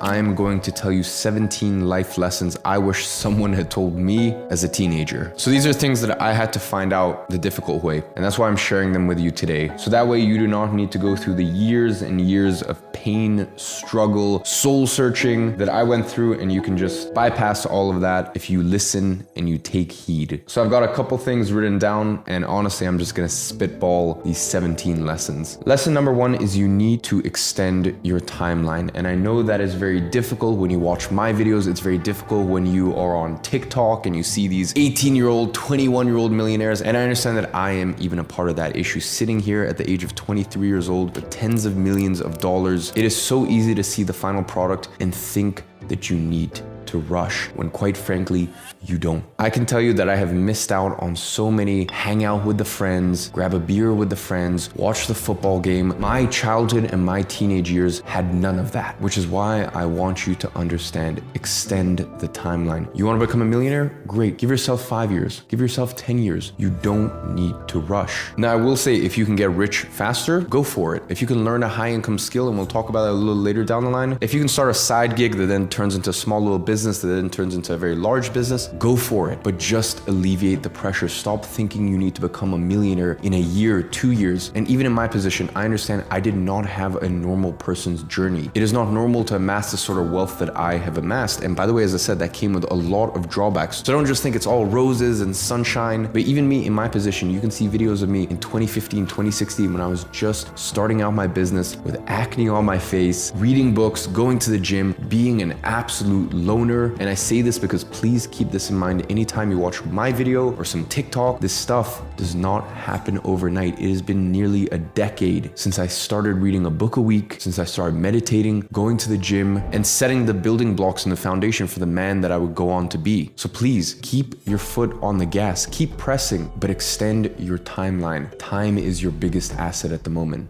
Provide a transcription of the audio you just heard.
I'm going to tell you 17 life lessons I wish someone had told me as a teenager. So these are things that I had to find out the difficult way, and that's why I'm sharing them with you today. So that way you do not need to go through the years and years of pain, struggle, soul searching that I went through, and you can just bypass all of that if you listen and you take heed. So I've got a couple things written down, and honestly, I'm just gonna spitball these 17 lessons. Lesson number one is you need to extend your timeline. And I know that is very difficult when you watch my videos. It's very difficult when you are on TikTok and you see these 18-year-old, 21-year-old millionaires. And I understand that I am even a part of that issue, sitting here at the age of 23 years old with tens of millions of dollars. It is so easy to see the final product and think that you need to rush when quite frankly, you don't. I can tell you that I have missed out on so many hang out with the friends, grab a beer with the friends, watch the football game. My childhood and my teenage years had none of that, which is why I want you to understand, extend the timeline. You want to become a millionaire? Great. Give yourself 5 years. Give yourself 10 years. You don't need to rush. Now, I will say if you can get rich faster, go for it. If you can learn a high income skill, and we'll talk about that a little later down the line. If you can start a side gig that then turns into a small little business that then turns into a very large business, go for it. But just alleviate the pressure. Stop thinking you need to become a millionaire in a year, 2 years. And even in my position, I understand I did not have a normal person's journey. It is not normal to amass the sort of wealth that I have amassed. And by the way, as I said, that came with a lot of drawbacks. So don't just think it's all roses and sunshine. But even me in my position, you can see videos of me in 2015, 2016, when I was just starting out my business with acne on my face, reading books, going to the gym, being an absolute loner. And I say this because please keep this in mind anytime you watch my video or some TikTok. This stuff does not happen overnight. It has been nearly a decade since I started reading a book a week, since I started meditating, going to the gym, and setting the building blocks and the foundation for the man that I would go on to be. So please keep your foot on the gas, keep pressing, but extend your timeline. Time is your biggest asset at the moment.